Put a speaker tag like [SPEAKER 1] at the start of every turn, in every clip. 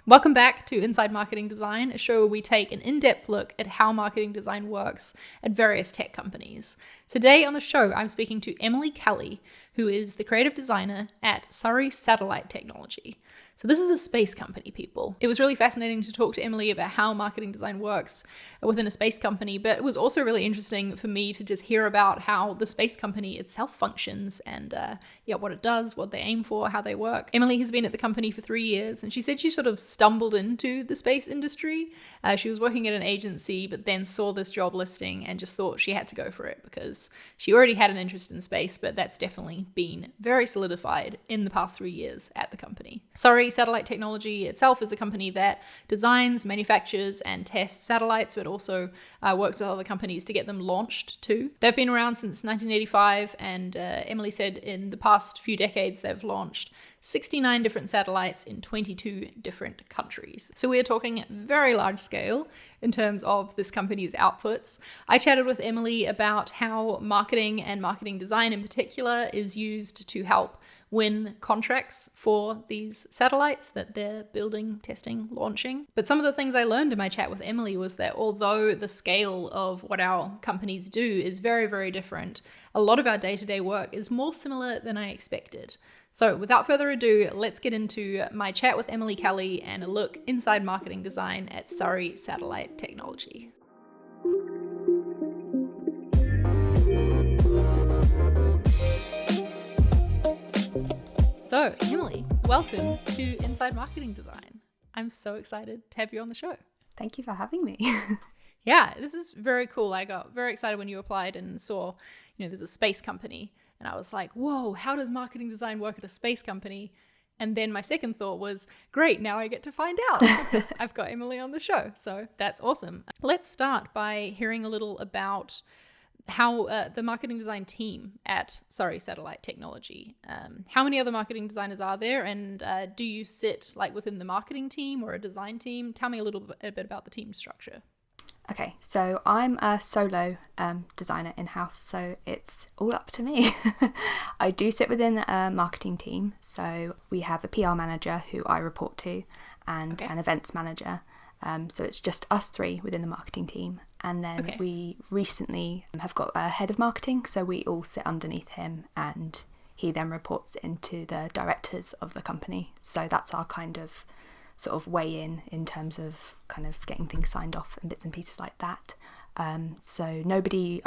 [SPEAKER 1] Welcome back to Inside Marketing Design, a show where we take an in-depth look at how marketing design works at various tech companies. Today on the show, I'm speaking to Emily Kelly, who is the creative designer at Surrey Satellite Technology. So this is a space company, people. It was really fascinating to talk to Emily about how marketing design works within a space company, but it was also really interesting for me to just hear about how the space company itself functions and what it does, what they aim for, how they work. Emily has been at the company for 3 years, and she said she sort of stumbled into the space industry. She was working at an agency, but then saw this job listing and just thought she had to go for it because she already had an interest in space, but that's definitely been very solidified in the past 3 years at the company. Surrey Satellite Technology itself is a company that designs, manufactures, and tests satellites, but also works with other companies to get them launched too. They've been around since 1985, and Emily said in the past few decades they've launched 69 different satellites in 22 different countries. So we're talking very large scale in terms of this company's outputs. I chatted with Emily about how marketing and marketing design in particular is used to help win contracts for these satellites that they're building, testing, launching. But some of the things I learned in my chat with Emily was that although the scale of what our companies do is very, very different, a lot of our day-to-day work is more similar than I expected. So without further ado, let's get into my chat with Emily Kelly and a look inside marketing design at Surrey Satellite Technology. So, Emily, welcome to Inside Marketing Design. I'm so excited to have you on the show.
[SPEAKER 2] Thank you for having me.
[SPEAKER 1] Yeah, this is very cool. I got very excited when you applied and saw, there's a space company. And I was like, whoa, how does marketing design work at a space company? And then my second thought was, great, now I get to find out because I've got Emily on the show. So that's awesome. Let's start by hearing a little about how the marketing design team at Surrey Satellite Technology, how many other marketing designers are there, and do you sit like within the marketing team or a design team? Tell me a bit about the team structure.
[SPEAKER 2] Okay, so I'm a solo designer in-house, so it's all up to me. I do sit within a marketing team, so we have a PR manager who I report to and an events manager. So it's just us three within the marketing team. And then we recently have got a head of marketing, so we all sit underneath him and he then reports into the directors of the company. So that's our kind of sort of way in terms of kind of getting things signed off and bits and pieces like that. So nobody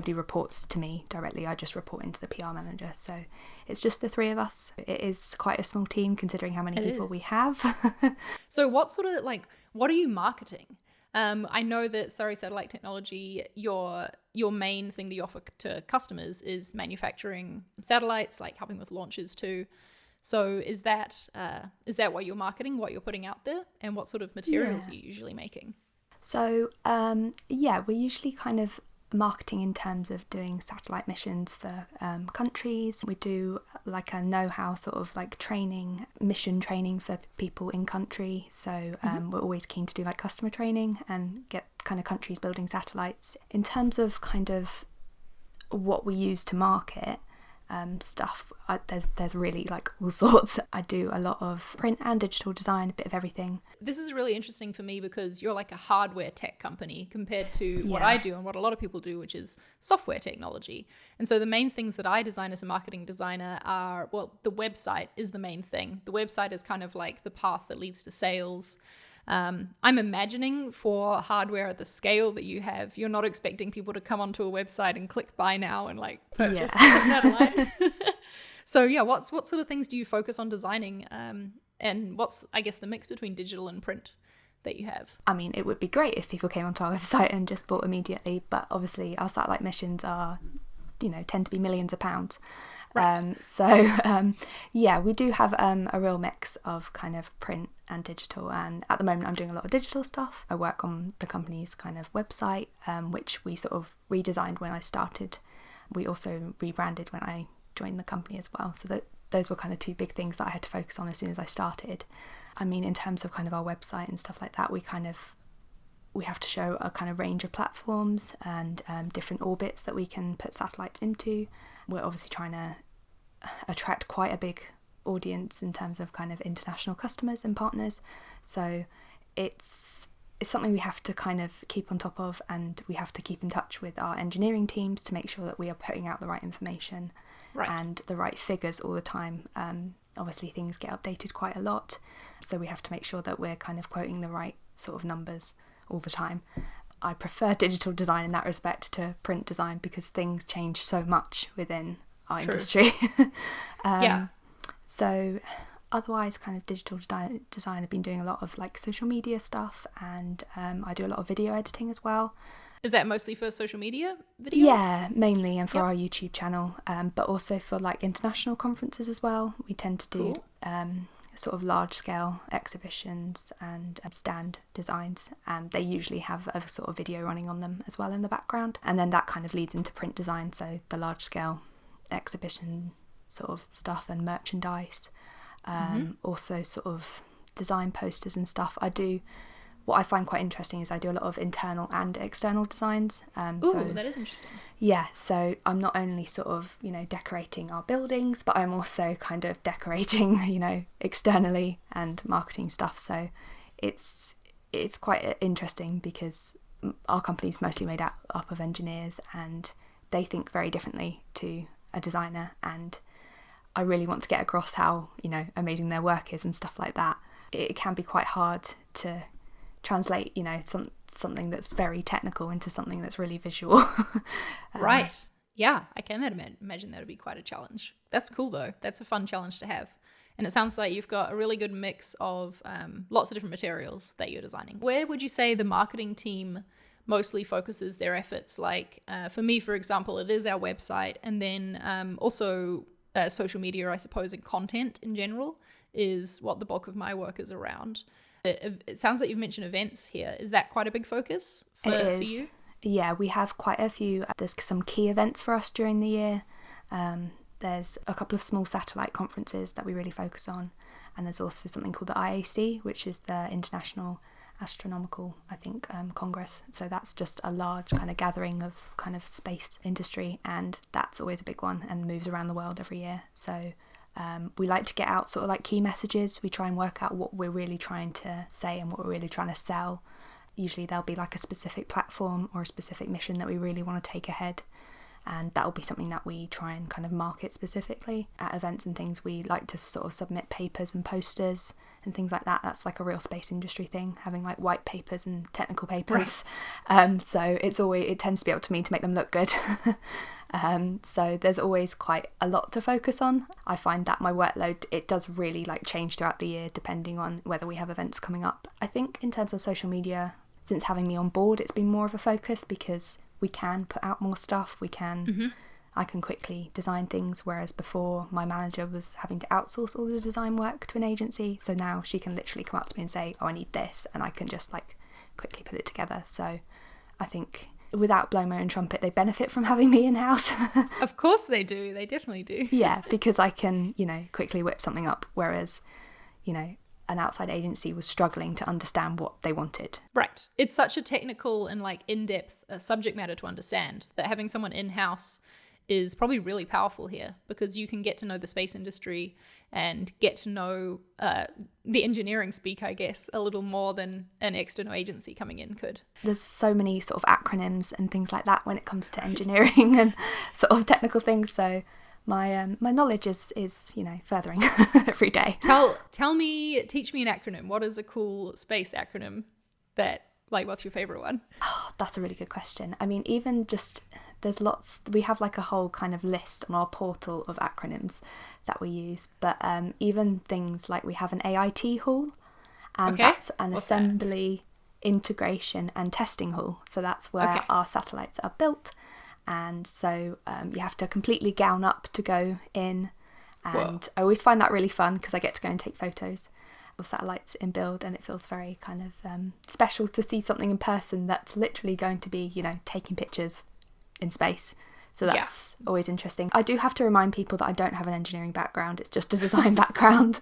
[SPEAKER 2] reports to me directly. I just report into the PR manager. So it's just the three of us. It is quite a small team considering how many people we have.
[SPEAKER 1] So what are you marketing? I know that Surrey Satellite Technology, your main thing that you offer to customers is manufacturing satellites, like helping with launches too. So is that what you're marketing, what you're putting out there, and what sort of materials are you usually making?
[SPEAKER 2] So we're usually kind of marketing in terms of doing satellite missions for countries. We do like a know-how sort of like mission training for people in country. So we're always keen to do like customer training and get kind of countries building satellites. In terms of kind of what we use to market stuff, there's really like all sorts. I do a lot of print and digital design, a bit of everything.
[SPEAKER 1] This is really interesting for me because you're like a hardware tech company compared to what I do and what a lot of people do, which is software technology. And so the main things that I design as a marketing designer are, the website is the main thing. The website is kind of like the path that leads to sales. I'm imagining for hardware at the scale that you have, you're not expecting people to come onto a website and click buy now and like purchase a satellite. So what sort of things do you focus on designing? And what's, I guess, the mix between digital and print that you have?
[SPEAKER 2] I mean, it would be great if people came onto our website and just bought immediately, but obviously our satellite missions are, tend to be millions of pounds. Right. We do have a real mix of kind of print and digital, and at the moment I'm doing a lot of digital stuff. I work on the company's kind of website, which we sort of redesigned when I started. We also rebranded when I joined the company as well, so that those were kind of two big things that I had to focus on as soon as I started. I mean, in terms of kind of our website and stuff like that, we have to show a kind of range of platforms and different orbits that we can put satellites into. We're obviously trying to attract quite a big audience in terms of kind of international customers and partners. So it's something we have to kind of keep on top of, and we have to keep in touch with our engineering teams to make sure that we are putting out the right information and the right figures all the time. Obviously things get updated quite a lot, so we have to make sure that we're kind of quoting the right sort of numbers all the time. I prefer digital design in that respect to print design because things change so much within our industry. So otherwise, kind of digital design, I've been doing a lot of like social media stuff, and I do a lot of video editing as well.
[SPEAKER 1] Is that mostly for social media videos?
[SPEAKER 2] Yeah, mainly, and for our YouTube channel, but also for like international conferences as well. We tend to do sort of large scale exhibitions and stand designs, and they usually have a sort of video running on them as well in the background, and then that kind of leads into print design, so the large scale exhibition sort of stuff and merchandise. Also sort of design posters and stuff. What I find quite interesting is I do a lot of internal and external designs.
[SPEAKER 1] That is interesting.
[SPEAKER 2] Yeah, so I'm not only sort of, decorating our buildings, but I'm also kind of decorating, externally and marketing stuff. So it's quite interesting because our company's mostly made up of engineers, and they think very differently to a designer, and I really want to get across how, amazing their work is and stuff like that. It can be quite hard to translate, something that's very technical into something that's really visual.
[SPEAKER 1] Right. Yeah, I can imagine that would be quite a challenge. That's cool though. That's a fun challenge to have. And it sounds like you've got a really good mix of lots of different materials that you're designing. Where would you say the marketing team mostly focuses their efforts? Like for me, for example, it is our website, and then also social media, I suppose, and content in general is what the bulk of my work is around. It sounds like you've mentioned events here. Is that quite a big focus for you?
[SPEAKER 2] Yeah, we have quite a few. There's some key events for us during the year. There's a couple of small satellite conferences that we really focus on. And there's also something called the IAC, which is the International Astronomical, Congress. So that's just a large kind of gathering of kind of space industry. And that's always a big one and moves around the world every year. So we like to get out sort of like key messages. We try and work out what we're really trying to say and what we're really trying to sell. Usually there'll be like a specific platform or a specific mission that we really want to take ahead, and that'll be something that we try and kind of market specifically. At events and things, we like to sort of submit papers and posters and things like that. That's like a real space industry thing, having like white papers and technical papers. So it tends to be up to me to make them look good. So there's always quite a lot to focus on. I find that my workload, it does really like change throughout the year depending on whether we have events coming up. I think in terms of social media, since having me on board, it's been more of a focus because we can put out more stuff. I can quickly design things, whereas before my manager was having to outsource all the design work to an agency. So now she can literally come up to me and say, oh, I need this, and I can just like quickly put it together. So I think without blowing my own trumpet, they benefit from having me in-house.
[SPEAKER 1] Of course they do. They definitely do.
[SPEAKER 2] Yeah, because I can, quickly whip something up, whereas, an outside agency was struggling to understand what they wanted.
[SPEAKER 1] Right. It's such a technical and like in-depth subject matter to understand that having someone in-house is probably really powerful here, because you can get to know the space industry and get to know the engineering speak, I guess, a little more than an external agency coming in could. There's
[SPEAKER 2] so many sort of acronyms and things like that when it comes to engineering and sort of technical things. So my knowledge is furthering every day.
[SPEAKER 1] Teach me an acronym. What is a cool space acronym what's your favorite one?
[SPEAKER 2] Oh, that's a really good question. I mean, even just, there's lots, we have like a whole kind of list on our portal of acronyms that we use, but even things like we have an AIT hall, and that's an assembly, integration and testing hall. So that's where our satellites are built. And so you have to completely gown up to go in. And I always find that really fun because I get to go and take photos of satellites in build, and it feels very kind of special to see something in person that's literally going to be, taking pictures in space. So that's always interesting. I do have to remind people that I don't have an engineering background. It's just a design background.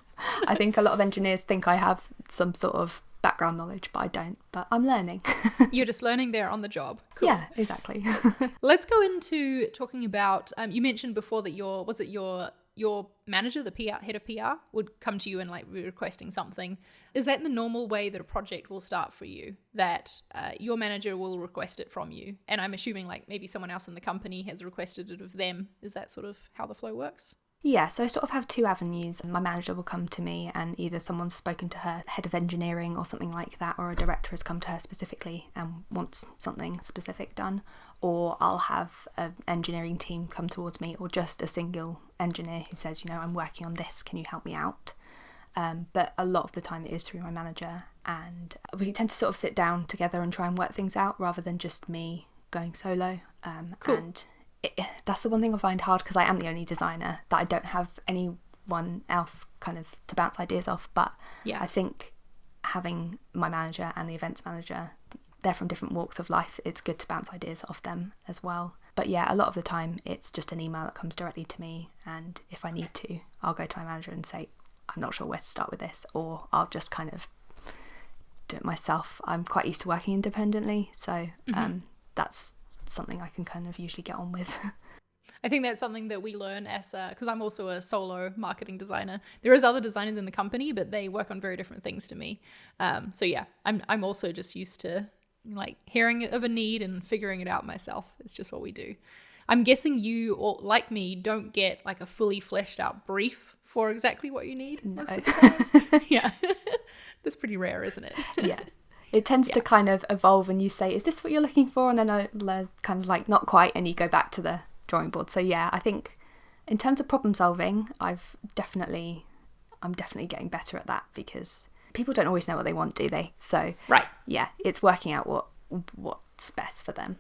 [SPEAKER 2] I think a lot of engineers think I have some sort of background knowledge, but I don't. But I'm learning.
[SPEAKER 1] You're just learning there on the job. Cool.
[SPEAKER 2] Yeah, exactly.
[SPEAKER 1] Let's go into talking about, you mentioned before that your your manager, the PR head of PR, would come to you and like be requesting something. Is that the normal way that a project will start for you? That your manager will request it from you, and I'm assuming like maybe someone else in the company has requested it of them. Is that sort of how the flow works?
[SPEAKER 2] Yeah, so I sort of have two avenues. My manager will come to me and either someone's spoken to her head of engineering or something like that, or a director has come to her specifically and wants something specific done, or I'll have an engineering team come towards me, or just a single engineer who says, I'm working on this, can you help me out? But a lot of the time it is through my manager, and we tend to sort of sit down together and try and work things out rather than just me going solo.
[SPEAKER 1] Cool.
[SPEAKER 2] And that's the one thing I find hard, because I am the only designer, that I don't have anyone else kind of to bounce ideas off. But
[SPEAKER 1] yeah,
[SPEAKER 2] I think having my manager and the events manager, they're from different walks of life, it's good to bounce ideas off them as well. But yeah, a lot of the time it's just an email that comes directly to me, and if I need to, I'll go to my manager and say, I'm not sure where to start with this, or I'll just kind of do it myself. I'm quite used to working independently, so that's something I can kind of usually get on with.
[SPEAKER 1] I think that's something that we learn as because I'm also a solo marketing designer. There is other designers in the company, but they work on very different things to me. So yeah, I'm also just used to like hearing of a need and figuring it out myself. It's just what we do. I'm guessing you, or like me, don't get like a fully fleshed out brief for exactly what you need most of the time. Yeah, that's pretty rare, isn't it?
[SPEAKER 2] Yeah. It tends to kind of evolve, and you say, is this what you're looking for? And then I kind of like, not quite, and you go back to the drawing board. So yeah, I think in terms of problem solving, I'm definitely getting better at that, because people don't always know what they want, do they? So
[SPEAKER 1] right.
[SPEAKER 2] Yeah, it's working out what's best for them.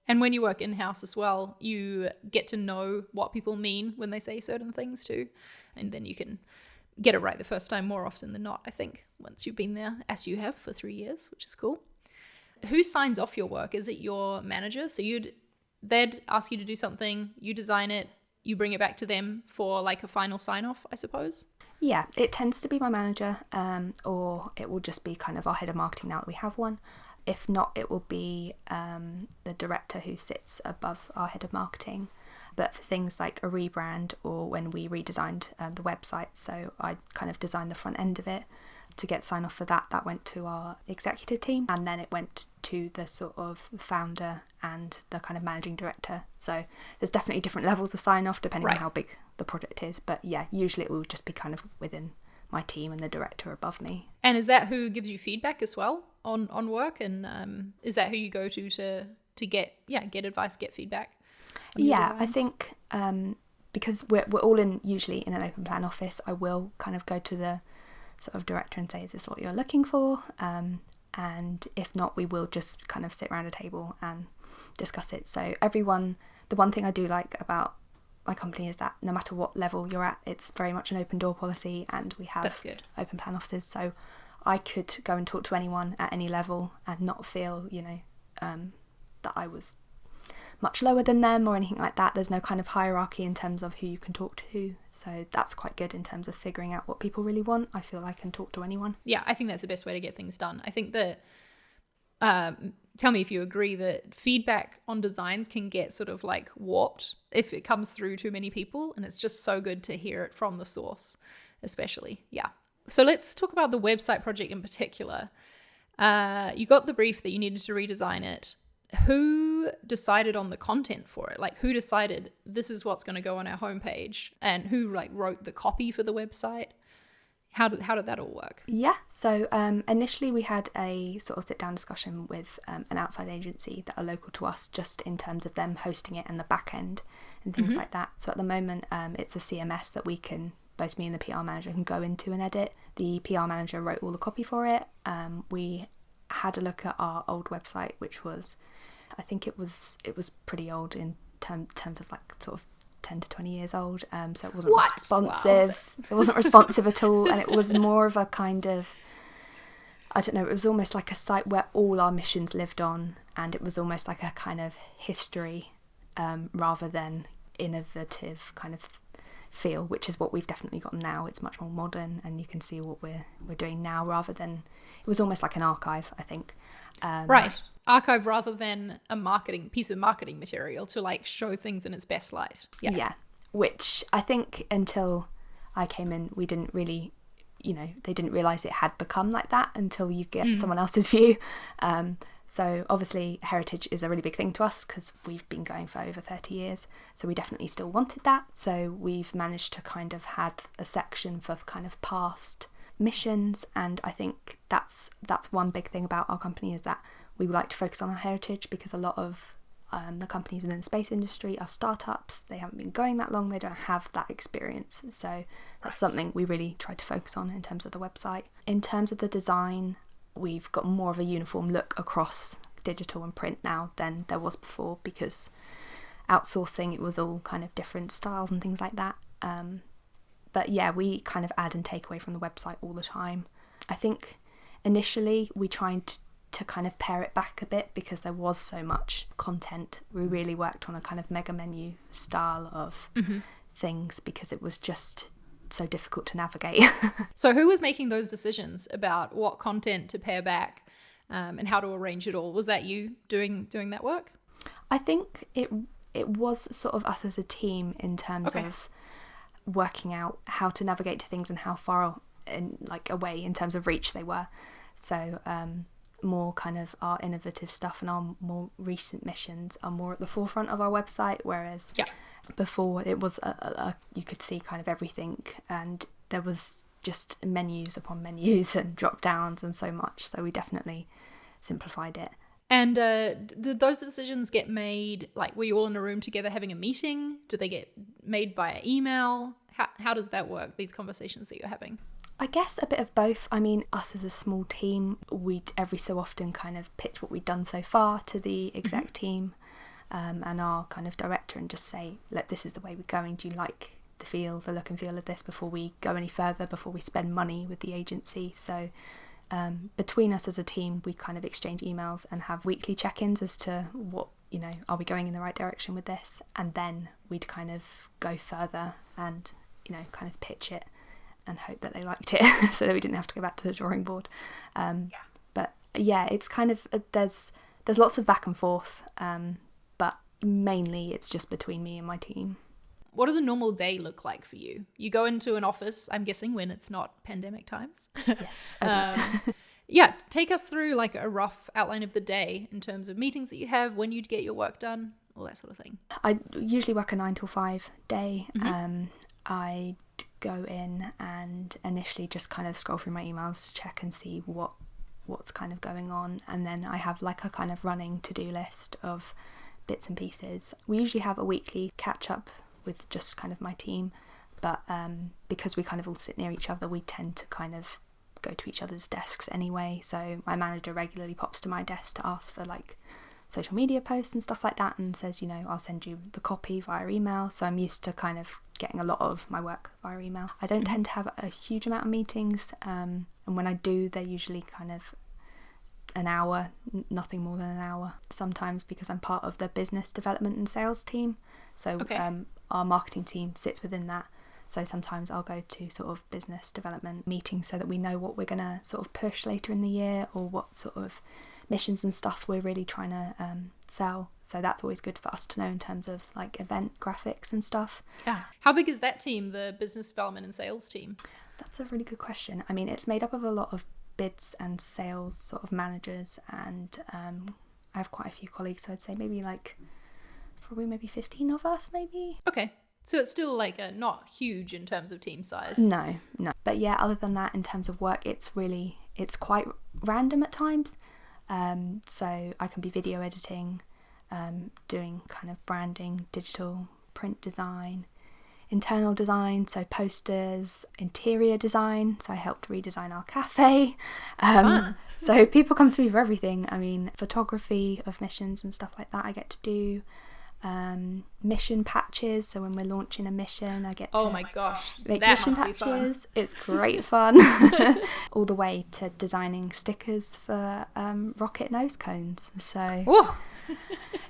[SPEAKER 1] And when you work in-house as well, you get to know what people mean when they say certain things too. And then you can get it right the first time more often than not, I think, once you've been there, as you have for 3 years, which is cool. Who signs off your work? Is it your manager? So they'd ask you to do something, you design it, you bring it back to them for like a final sign-off, I suppose?
[SPEAKER 2] Yeah, it tends to be my manager, or it will just be kind of our head of marketing now that we have one. If not, it will be the director who sits above our head of marketing. But for things like a rebrand, or when we redesigned the website, so I kind of designed the front end of it, to get sign off for that went to our executive team, and then it went to the sort of founder and the kind of managing director. So there's definitely different levels of sign off depending on how big the project is. But yeah, usually it will just be kind of within my team and the director above me.
[SPEAKER 1] And is that who gives you feedback as well on work? And is that who you go to get advice, get feedback?
[SPEAKER 2] Yeah, I think because we're all usually in an open plan office, I will kind of go to the sort of director and say, is this what you're looking for? And if not, we will just kind of sit around a table and discuss it. So the one thing I do like about my company is that no matter what level you're at, it's very much an open door policy, and we have open plan offices. So I could go and talk to anyone at any level and not feel, that I was much lower than them or anything like that. There's no kind of hierarchy in terms of who you can talk to. So that's quite good in terms of figuring out what people really want. I feel I can talk to anyone.
[SPEAKER 1] Yeah, I think that's the best way to get things done. I think that, tell me if you agree, that feedback on designs can get sort of like warped if it comes through too many people. And it's just so good to hear it from the source, especially. Yeah. So let's talk about the website project in particular. You got the brief that you needed to redesign it. Who decided on the content for it? Like, who decided this is what's going to go on our homepage, and who like wrote the copy for the website? How did that all work?
[SPEAKER 2] Yeah, so initially we had a sort of sit down discussion with an outside agency that are local to us, just in terms of them hosting it and the back end and things like that. So at the moment it's a CMS that we can, both me and the PR manager, can go into and edit. The PR manager wrote all the copy for it. We had a look at our old website, which was, I think it was pretty old in terms of like sort of 10 to 20 years old, so it wasn't responsive. Wow. It wasn't responsive at all, and it was more of a kind of, I don't know, it was almost like a site where all our missions lived on, and it was almost like a kind of history rather than innovative kind of feel, which is what we've definitely got now. It's much more modern, and you can see what we're doing now, rather than, it was almost like an archive, I think.
[SPEAKER 1] Right. Archive rather than a piece of marketing material to like show things in its best light.
[SPEAKER 2] Yeah. which I think until I came in, we didn't really, they didn't realise it had become like that until you get someone else's view. So obviously heritage is a really big thing to us because we've been going for over 30 years. So we definitely still wanted that. So we've managed to kind of had a section for kind of past missions. And I think that's one big thing about our company, is that we would like to focus on our heritage, because a lot of the companies within the space industry are startups. They haven't been going that long. They don't have that experience. So that's something we really try to focus on in terms of the website. In terms of the design, we've got more of a uniform look across digital and print now than there was before, because outsourcing, it was all kind of different styles and things like that. But yeah, we kind of add and take away from the website all the time. I think initially we tried to kind of pare it back a bit because there was so much content. We really worked on a kind of mega menu style of things because it was just so difficult to navigate.
[SPEAKER 1] So who was making those decisions about what content to pare back and how to arrange it all? Was that you doing that work?
[SPEAKER 2] I think it was sort of us as a team in terms of working out how to navigate to things and how far away in terms of reach they were. So more kind of our innovative stuff and our more recent missions are more at the forefront of our website, whereas before it was you could see kind of everything, and there was just menus upon menus and drop downs and so much. So we definitely simplified it.
[SPEAKER 1] And did those decisions get made, like, were you all in a room together having a meeting? Did they get made via email? How does that work, these conversations that you're having?
[SPEAKER 2] I guess a bit of both. I mean, us as a small team, we'd every so often kind of pitch what we'd done so far to the exec team and our kind of director, and just say, look, this is the way we're going. Do you like the look and feel of this before we go any further, before we spend money with the agency? So between us as a team, we kind of exchange emails and have weekly check-ins as to what, are we going in the right direction with this? And then we'd kind of go further and, kind of pitch it and hope that they liked it so that we didn't have to go back to the drawing board. But yeah, it's kind of, there's lots of back and forth, but mainly it's just between me and my team.
[SPEAKER 1] What does a normal day look like for you? You go into an office, I'm guessing, when it's not pandemic times.
[SPEAKER 2] Yes, I do.
[SPEAKER 1] Yeah, take us through like a rough outline of the day in terms of meetings that you have, when you'd get your work done, all that sort of thing.
[SPEAKER 2] I usually work a 9 to 5 day. I go in and initially just kind of scroll through my emails, check and see what's kind of going on, and then I have like a kind of running to-do list of bits and pieces. We usually have a weekly catch-up with just kind of my team, but because we kind of all sit near each other, we tend to kind of go to each other's desks anyway. So my manager regularly pops to my desk to ask for like social media posts and stuff like that, and says, I'll send you the copy via email. So I'm used to kind of getting a lot of my work via email. I don't tend to have a huge amount of meetings, and when I do, they're usually kind of an hour, nothing more than an hour. Sometimes, because I'm part of the business development and sales team, so our marketing team sits within that. So sometimes I'll go to sort of business development meetings so that we know what we're going to sort of push later in the year, or what sort of missions and stuff we're really trying to sell. So that's always good for us to know in terms of like event graphics and stuff.
[SPEAKER 1] Yeah. How big is that team, the business development and sales team?
[SPEAKER 2] That's a really good question. I mean, it's made up of a lot of bids and sales sort of managers, and I have quite a few colleagues, so I'd say maybe 15 of us maybe.
[SPEAKER 1] Okay. So it's still like not huge in terms of team size.
[SPEAKER 2] No. But yeah, other than that, in terms of work, it's quite random at times. So I can be video editing, doing kind of branding, digital print design, internal design, so posters, interior design. So I helped redesign our cafe. So people come to me for everything. I mean, photography of missions and stuff like that I get to do. Mission patches, so when we're launching a mission, I get to
[SPEAKER 1] my gosh,
[SPEAKER 2] make
[SPEAKER 1] that
[SPEAKER 2] mission
[SPEAKER 1] must be
[SPEAKER 2] patches.
[SPEAKER 1] fun.
[SPEAKER 2] It's great fun. All the way to designing stickers for rocket nose cones. So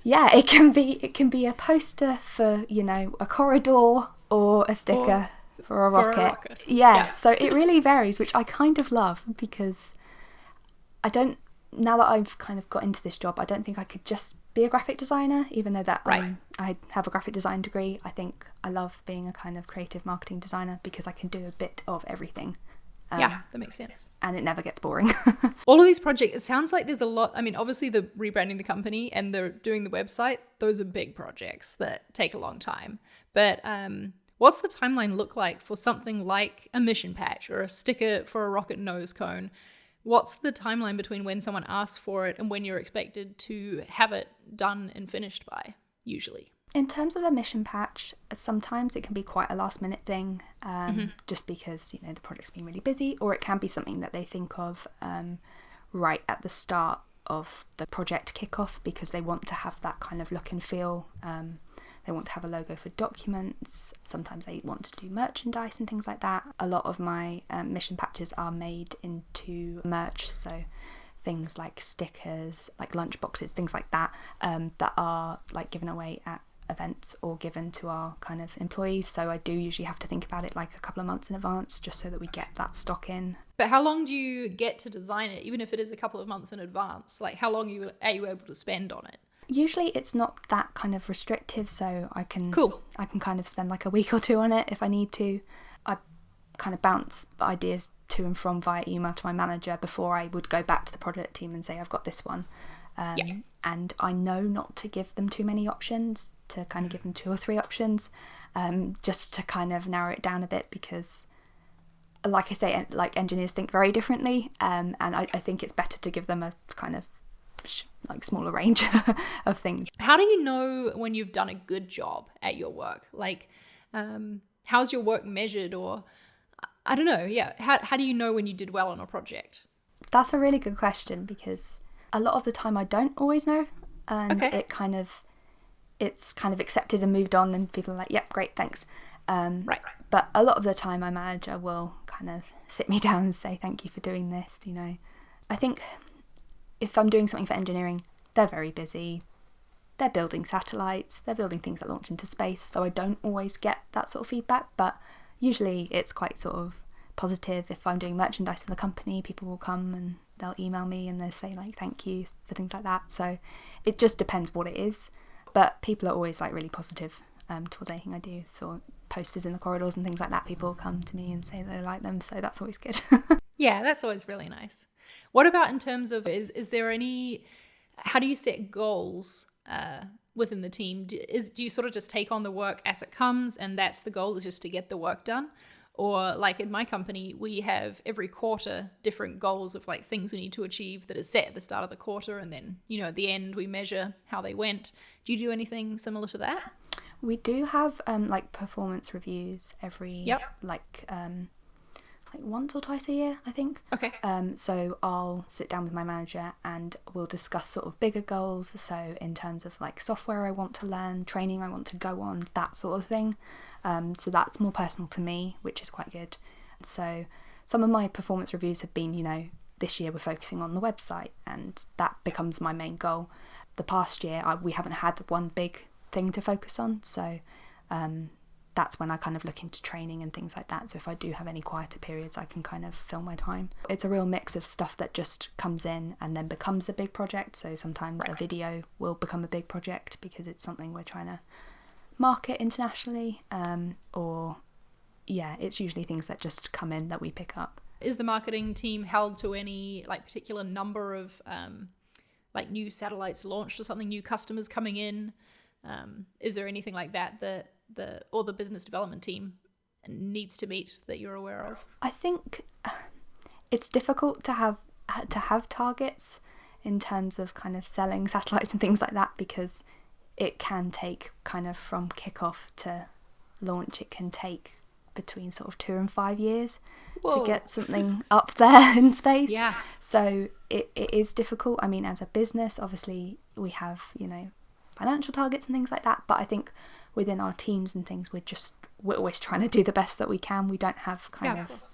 [SPEAKER 2] yeah, it can be a poster for a corridor, or a sticker for a rocket. Yeah, so it really varies, which I kind of love, because now that I've kind of got into this job, I don't think I could just be a graphic designer, even though that
[SPEAKER 1] Right.
[SPEAKER 2] I have a graphic design degree. I think I love being a kind of creative marketing designer because I can do a bit of everything.
[SPEAKER 1] Yeah, that makes sense.
[SPEAKER 2] And it never gets boring.
[SPEAKER 1] All of these projects, it sounds like there's a lot. I mean, obviously the rebranding the company and the doing the website, those are big projects that take a long time. But what's the timeline look like for something like a mission patch or a sticker for a rocket nose cone? What's the timeline between when someone asks for it and when you're expected to have it done and finished by, usually?
[SPEAKER 2] In terms of a mission patch, sometimes it can be quite a last minute thing, just because, you know, the project's been really busy, or it can be something that they think of right at the start of the project kickoff because they want to have that kind of look and feel. They want to have a logo for documents. Sometimes they want to do merchandise and things like that. A lot of my mission patches are made into merch, so things like stickers, like lunch boxes, things like that, that are like given away at events or given to our kind of employees. So I do usually have to think about it like a couple of months in advance just so that we get that stock in.
[SPEAKER 1] But how long do you get to design it, even if it is a couple of months in advance? Like how long are you able to spend on it?
[SPEAKER 2] Usually it's not that kind of restrictive, so I can
[SPEAKER 1] Cool.
[SPEAKER 2] I can kind of spend like a week or two on it if I need to. I kind of bounce ideas to and from via email to my manager before I would go back to the project team and say I've got this one. And I know not to give them too many options, to kind of give them 2 or 3 options, just to kind of narrow it down a bit because, like I say, like engineers think very differently, and I think it's better to give them a kind of like smaller range of things.
[SPEAKER 1] How do you know when you've done a good job at your work? Like, how's your work measured? Or I don't know. Yeah. How do you know when you did well on a project?
[SPEAKER 2] That's a really good question because a lot of the time I don't always know, and
[SPEAKER 1] Okay.
[SPEAKER 2] it's kind of accepted and moved on, and people are like, yep, great, thanks.
[SPEAKER 1] Right.
[SPEAKER 2] But a lot of the time my manager will kind of sit me down and say, thank you for doing this, you know. I think if I'm doing something for engineering, they're very busy. They're building satellites, they're building things that launch into space, so I don't always get that sort of feedback, but usually it's quite sort of positive. If I'm doing merchandise for the company, people will come and they'll email me and they'll say like thank you for things like that. So it just depends what it is, but people are always like really positive towards anything I do. So posters in the corridors and things like that, people come to me and say they like them, so that's always good.
[SPEAKER 1] Yeah, that's always really nice. What about in terms of, is there any, how do you set goals within the team? Do you sort of just take on the work as it comes and that's the goal, is just to get the work done? Or like in my company, we have every quarter different goals of like things we need to achieve that is set at the start of the quarter. And then, you know, at the end we measure how they went. Do you do anything similar to that?
[SPEAKER 2] We do have like performance reviews every like once or twice a year, I think.
[SPEAKER 1] Okay.
[SPEAKER 2] So I'll sit down with my manager and we'll discuss sort of bigger goals. So in terms of like software I want to learn, training I want to go on, that sort of thing. So that's more personal to me, which is quite good. So some of my performance reviews have been, you know, this year we're focusing on the website and that becomes my main goal. The past year we haven't had one big thing to focus on. So that's when I kind of look into training and things like that. So if I do have any quieter periods, I can kind of fill my time. It's a real mix of stuff that just comes in and then becomes a big project. So sometimes a video will become a big project because it's something we're trying to market internationally, or it's usually things that just come in that we pick up.
[SPEAKER 1] Is the marketing team held to any like particular number of like new satellites launched or something, new customers coming in? Is there anything like that the business development team needs to meet that you're aware of?
[SPEAKER 2] I think it's difficult to have targets in terms of kind of selling satellites and things like that, because it can take kind of from kickoff to launch, it can take between sort of 2 and 5 years to get something up there in space.
[SPEAKER 1] Yeah.
[SPEAKER 2] So it is difficult. I mean, as a business, obviously we have, you know, financial targets and things like that, but I think within our teams and things, we're always trying to do the best that we can. We don't have kind of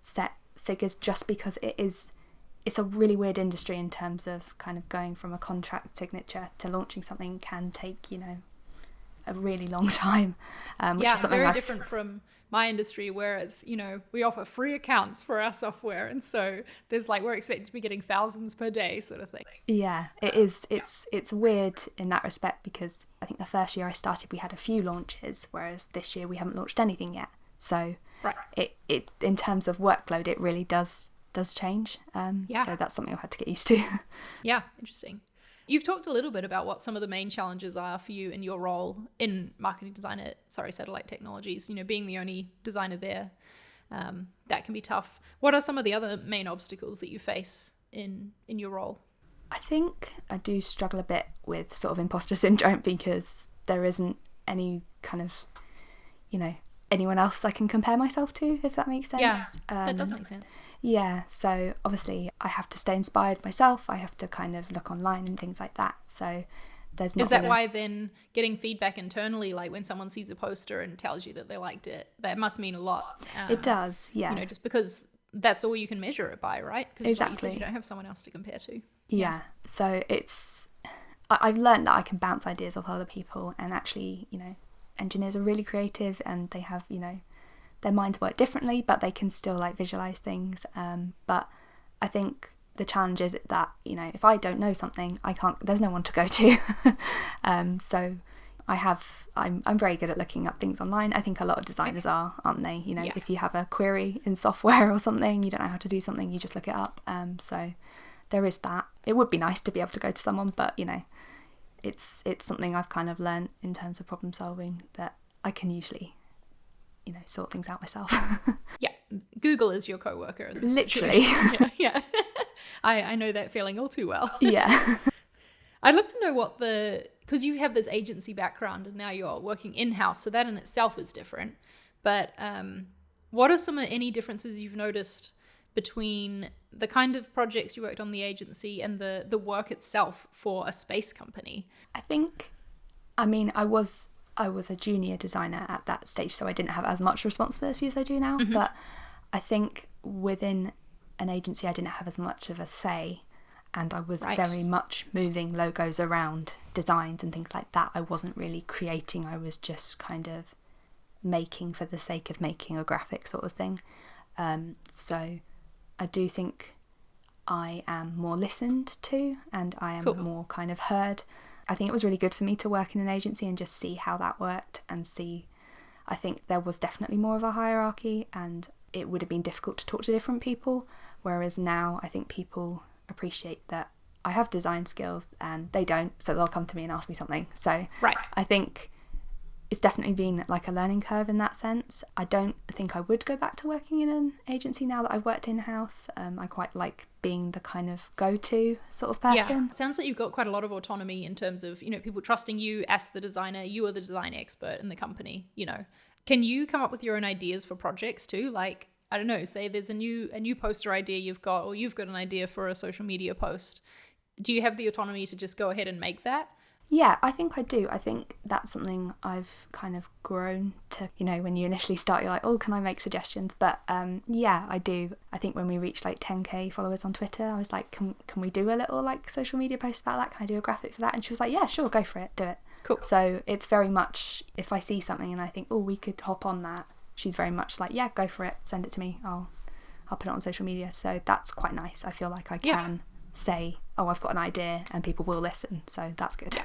[SPEAKER 2] set figures, just because it's a really weird industry in terms of kind of going from a contract signature to launching something can take, you know, a really long time, which
[SPEAKER 1] Yeah,
[SPEAKER 2] is something
[SPEAKER 1] very different from my industry, where it's, we offer free accounts for our software, and so there's like, we're expected to be getting thousands per day sort of thing.
[SPEAKER 2] Yeah, it is. It's weird in that respect, because I think the first year I started we had a few launches, whereas this year we haven't launched anything yet. So
[SPEAKER 1] Right.
[SPEAKER 2] it in terms of workload, it really does change. So that's something I've had to get used to.
[SPEAKER 1] Yeah, interesting. You've talked a little bit about what some of the main challenges are for you in your role in marketing design at Surrey Satellite Technologies, being the only designer there. That can be tough. What are some of the other main obstacles that you face in your role?
[SPEAKER 2] I think I do struggle a bit with sort of imposter syndrome, because there isn't any kind of, anyone else I can compare myself to, if that makes sense.
[SPEAKER 1] Yeah, that does make sense.
[SPEAKER 2] Yeah, so obviously I have to stay inspired myself. I have to kind of look online and things like that. So there's not.
[SPEAKER 1] Is that why then getting feedback internally, like when someone sees a poster and tells you that they liked it, that must mean a lot?
[SPEAKER 2] It does, yeah.
[SPEAKER 1] Just because that's all you can measure it by, right? Because
[SPEAKER 2] exactly.
[SPEAKER 1] Like you said, you don't have someone else to compare to.
[SPEAKER 2] Yeah, so I've learned that I can bounce ideas off other people, and actually, engineers are really creative, and they have, their minds work differently, but they can still like visualize things. But I think the challenge is that, if I don't know something, there's no one to go to. So I'm very good at looking up things online. I think a lot of designers are, aren't they? If you have a query in software or something, you don't know how to do something, you just look it up. So there is that. It would be nice to be able to go to someone, but it's something I've kind of learned in terms of problem solving, that I can usually sort things out myself.
[SPEAKER 1] Yeah, Google is your coworker.
[SPEAKER 2] Literally.
[SPEAKER 1] Yeah. I know that feeling all too well.
[SPEAKER 2] Yeah.
[SPEAKER 1] I'd love to know because you have this agency background and now you're working in-house, so that in itself is different. But what are any differences you've noticed between the kind of projects you worked on the agency and the work itself for a space company?
[SPEAKER 2] I was a junior designer at that stage, so I didn't have as much responsibility as I do now. Mm-hmm. But I think within an agency, I didn't have as much of a say, and I was very much moving logos around, designs and things like that. I wasn't really creating, I was just kind of making for the sake of making a graphic sort of thing. So I do think I am more listened to, and I am more kind of heard. I think it was really good for me to work in an agency and just see how that worked, and I think there was definitely more of a hierarchy, and it would have been difficult to talk to different people, whereas now I think people appreciate that I have design skills and they don't, so they'll come to me and ask me something. So I think it's definitely been like a learning curve in that sense. I don't think I would go back to working in an agency now that I've worked in-house. I quite like being the kind of go-to sort of person.
[SPEAKER 1] Yeah, sounds like you've got quite a lot of autonomy in terms of, people trusting you as the designer. You are the design expert in the company, Can you come up with your own ideas for projects too? Like, I don't know, say there's a new poster idea you've got an idea for a social media post. Do you have the autonomy to just go ahead and make that?
[SPEAKER 2] Yeah, I think I do. I think that's something I've kind of grown to, when you initially start, you're like, oh, can I make suggestions? But yeah, I do. I think when we reached like 10k followers on Twitter, I was like, can we do a little like social media post about that? Can I do a graphic for that? And she was like, yeah, sure, go for it, do it.
[SPEAKER 1] Cool.
[SPEAKER 2] So it's very much, if I see something and I think, oh, we could hop on that, she's very much like, yeah, go for it, send it to me, I'll put it on social media. So that's quite nice. I feel like I can say, oh, I've got an idea, and people will listen, so that's good.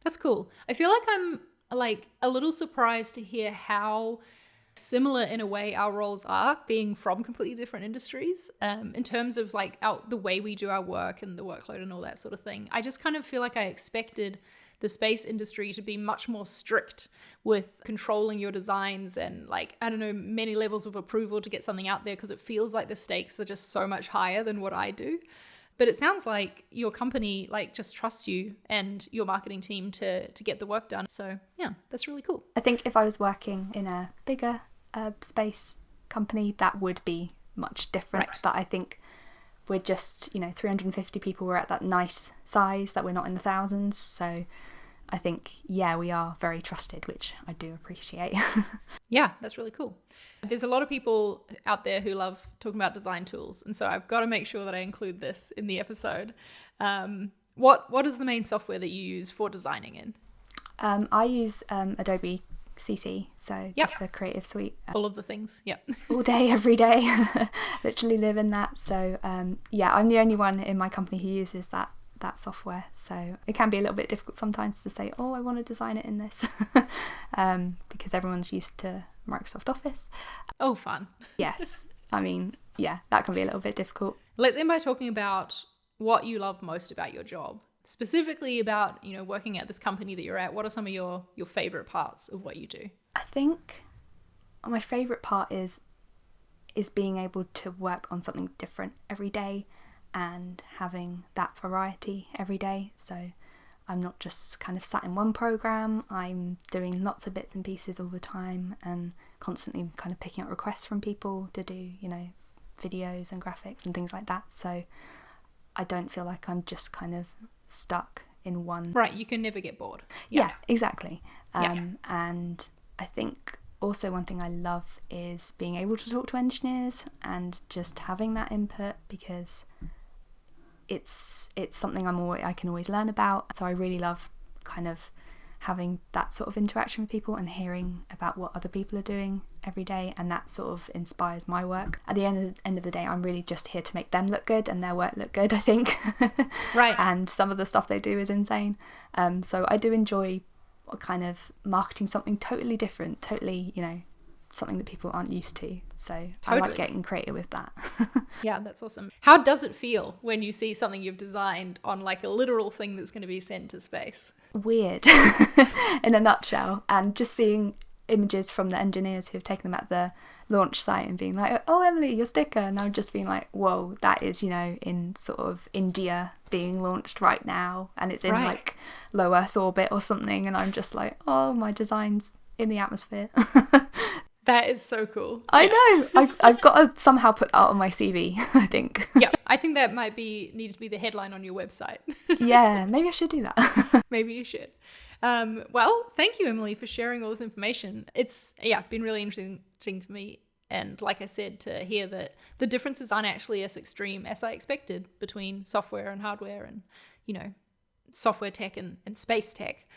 [SPEAKER 1] That's cool. I feel like I'm like a little surprised to hear how similar in a way our roles are, being from completely different industries, in terms of like the way we do our work and the workload and all that sort of thing. I just kind of feel like I expected the space industry to be much more strict with controlling your designs and like, I don't know, many levels of approval to get something out there, because it feels like the stakes are just so much higher than what I do. But it sounds like your company like just trusts you and your marketing team to get the work done. So yeah, that's really cool.
[SPEAKER 2] I think if I was working in a bigger space company, that would be much different. Right. But I think we're just, 350 people, we're at that nice size that we're not in the thousands. So I think, yeah, we are very trusted, which I do appreciate.
[SPEAKER 1] Yeah, that's really cool. There's a lot of people out there who love talking about design tools, and so I've got to make sure that I include this in the episode. What is the main software that you use for designing in?
[SPEAKER 2] I use Adobe CC, so just the creative suite.
[SPEAKER 1] All of the things,
[SPEAKER 2] all day, every day. Literally live in that. So I'm the only one in my company who uses that software. So it can be a little bit difficult sometimes to say, oh, I want to design it in this, because everyone's used to Microsoft Office.
[SPEAKER 1] Oh, fun.
[SPEAKER 2] Yes. I mean, yeah, that can be a little bit difficult.
[SPEAKER 1] Let's end by talking about what you love most about your job. Specifically about, working at this company that you're at. What are some of your favorite parts of what you do?
[SPEAKER 2] I think my favorite part is being able to work on something different every day and having that variety every day. So I'm not just kind of sat in one program. I'm doing lots of bits and pieces all the time and constantly kind of picking up requests from people to do, videos and graphics and things like that. So I don't feel like I'm just kind of stuck in one.
[SPEAKER 1] Right, you can never get bored.
[SPEAKER 2] Yeah, exactly. And I think also one thing I love is being able to talk to engineers and just having that input, because it's something I can always learn about. So I really love kind of having that sort of interaction with people and hearing about what other people are doing every day, and that sort of inspires my work. At the end of the day, I'm really just here to make them look good and their work look good, I think.
[SPEAKER 1] Right.
[SPEAKER 2] And some of the stuff they do is insane. So I do enjoy kind of marketing something totally different, totally, something that people aren't used to. So totally. I like getting creative with that.
[SPEAKER 1] Yeah, that's awesome. How does it feel when you see something you've designed on like a literal thing that's going to be sent to space?
[SPEAKER 2] Weird, in a nutshell. And just seeing images from the engineers who've taken them at the launch site and being like, oh, Emily, your sticker. And I'm just being like, whoa, that is, in sort of India being launched right now. And it's in like low Earth orbit or something. And I'm just like, oh, my design's in the atmosphere.
[SPEAKER 1] That is so cool.
[SPEAKER 2] I know. I've got to somehow put that on my CV, I think.
[SPEAKER 1] Yeah, I think that might need to be the headline on your website.
[SPEAKER 2] Yeah, maybe I should do that.
[SPEAKER 1] Maybe you should. Well, thank you, Emily, for sharing all this information. It's been really interesting to me. And like I said, to hear that the differences aren't actually as extreme as I expected between software and hardware and, software tech and space tech.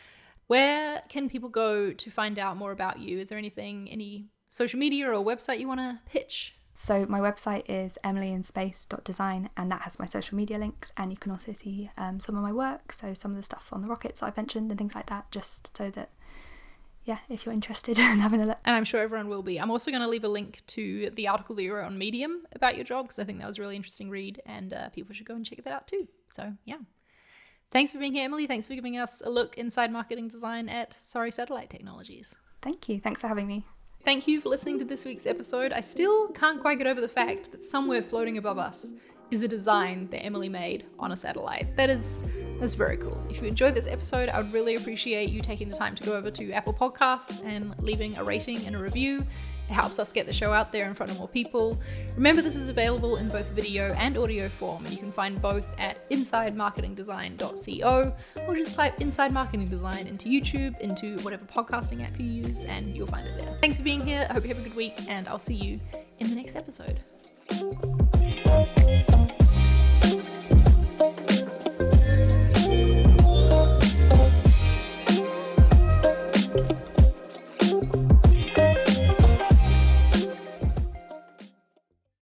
[SPEAKER 1] Where can people go to find out more about you? Is there any social media or website you want to pitch?
[SPEAKER 2] So my website is emilyinspace.design, and that has my social media links, and you can also see some of my work, so some of the stuff on the rockets I've mentioned and things like that, just so that, if you're interested in having a look. And
[SPEAKER 1] I'm sure everyone will be. I'm also going to leave a link to the article that you wrote on Medium about your job, because I think that was a really interesting read, and people should go and check that out too. So, yeah. Thanks for being here, Emily. Thanks for giving us a look inside marketing design at Surrey Satellite Technologies.
[SPEAKER 2] Thank you. Thanks for having me.
[SPEAKER 1] Thank you for listening to this week's episode. I still can't quite get over the fact that somewhere floating above us is a design that Emily made on a satellite. That's very cool. If you enjoyed this episode, I would really appreciate you taking the time to go over to Apple Podcasts and leaving a rating and a review. It helps us get the show out there in front of more people. Remember, this is available in both video and audio form, and you can find both at insidemarketingdesign.co, or just type Inside Marketing Design into YouTube, into whatever podcasting app you use, and you'll find it there. Thanks for being here. I hope you have a good week, and I'll see you in the next episode.